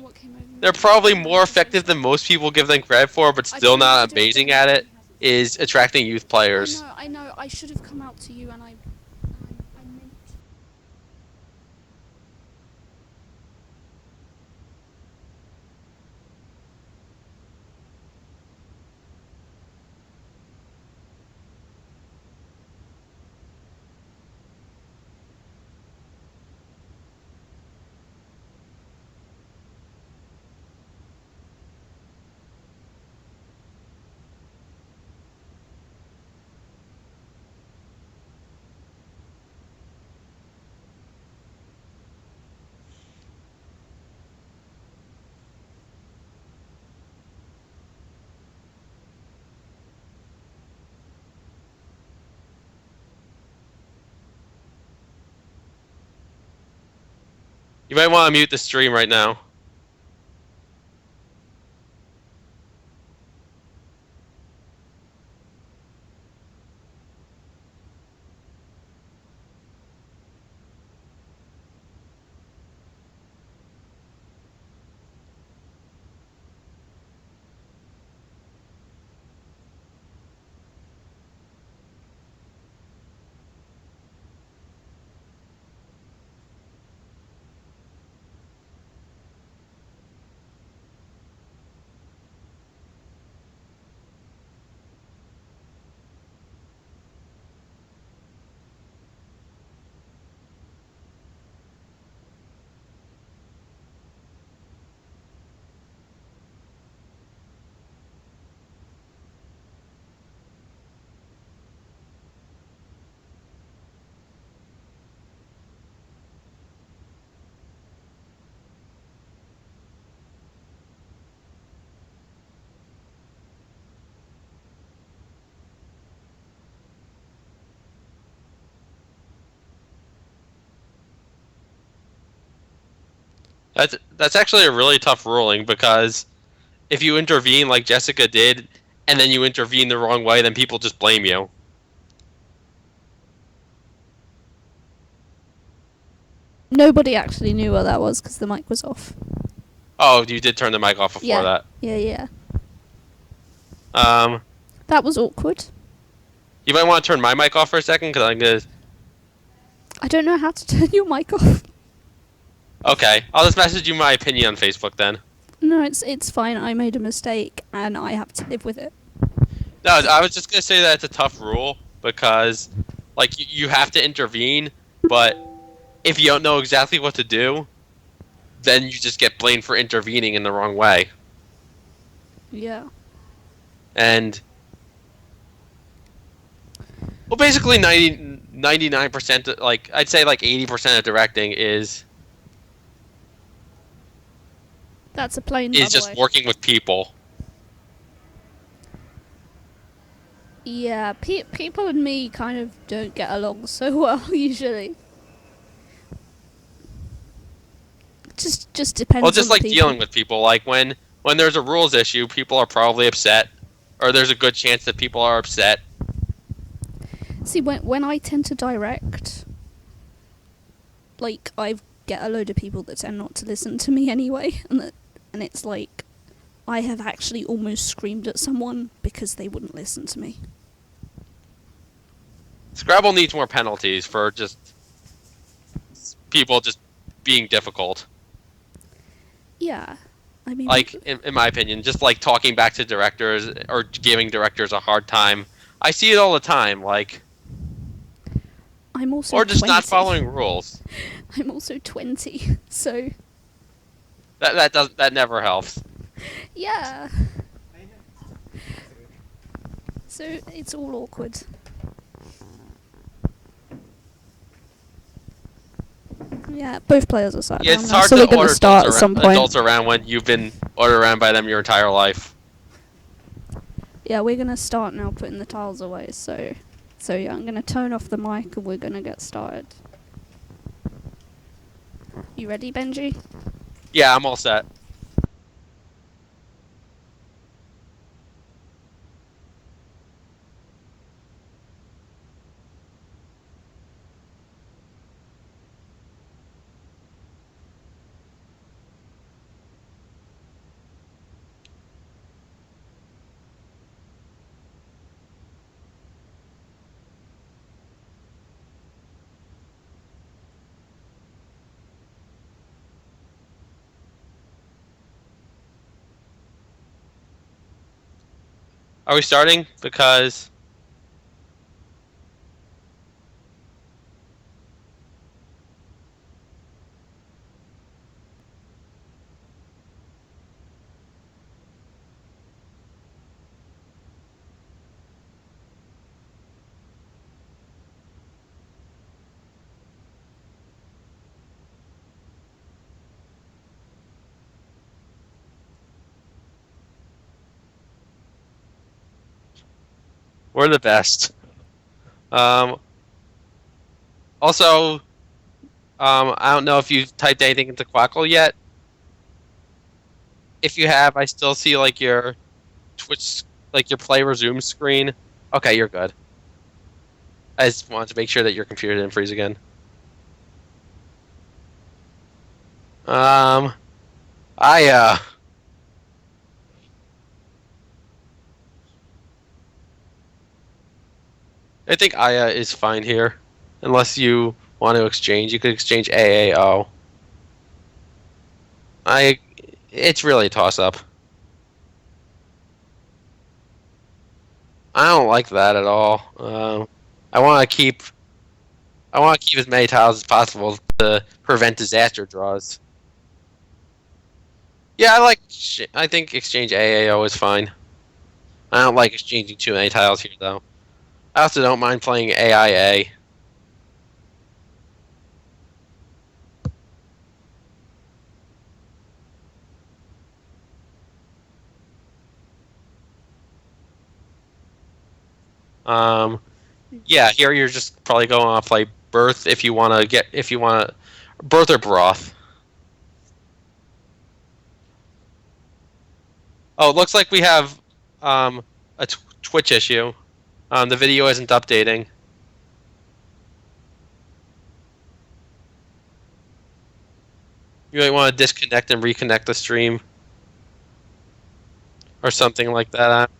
more effective than most people give them credit for, but still not amazing at it. Is attracting youth players. I know. I should have come out to you, and I meant. You might want to mute the stream right now. That's actually a really tough ruling because if you intervene like Jessica did, and then you intervene the wrong way, then people just blame you. Nobody actually knew what that was because the mic was off. Oh, you did turn the mic off before that. Yeah. Um, That was awkward. you might want to turn my mic off for a second because I'm gonna. I don't know how to turn your mic off. Okay, I'll just message you my opinion on Facebook then. No, it's fine. I made a mistake and I have to live with it. No, I was just gonna say that it's a tough rule because, like, you have to intervene, but if you don't know exactly what to do, then you just get blamed for intervening in the wrong way. Yeah. And well, basically 99%, like I'd say like 80% of directing is That's a plane, by the just way. working with people. Yeah, people and me kind of don't get along so well usually. Just depends. Well, just on like the people. dealing with people, like when there's a rules issue, people are probably upset, or there's a good chance that people are upset. See, when I tend to direct, like, I get a load of people that tend not to listen to me anyway, and it's like, I have actually almost screamed at someone because they wouldn't listen to me. Scrabble needs more penalties for just people just being difficult. Yeah. I mean, Like, in my opinion, just like talking back to directors or giving directors a hard time. I see it all the time, like, I'm also or just 20. not following rules. I'm also 20, so That never helps. yeah. So it's all awkward. Yeah, both players are sat Yeah, down it's now, hard so to we're going order to start at some point. adults around when you've been ordered around by them your entire life. Yeah, we're going to start now putting the tiles away, so yeah, I'm going to turn off the mic and we're going to get started. You ready, Bnjy? Yeah, I'm all set. Are we starting? Because we're the best. Um, also, I don't know if you've typed anything into Quackle yet. If you have, I still see like your Twitch, like your play resume screen. Okay, you're good. I just wanted to make sure that your computer didn't freeze again. Um, I I think Aya is fine here, unless you want to exchange. You could exchange AAO. It's really a toss up. I don't like that at all. I want to keep as many tiles as possible to prevent disaster draws. Yeah, I think exchange AAO is fine. I don't like exchanging too many tiles here though. I also don't mind playing AIA. Yeah, here you're just probably going to play Birth if you want to Birth or Broth. Oh, it looks like we have a Twitch issue. The video isn't updating. You might want to disconnect and reconnect the stream, or something like that.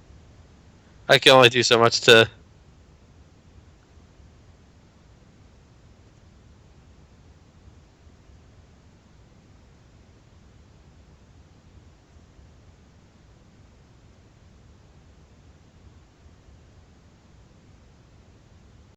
I can only do so much to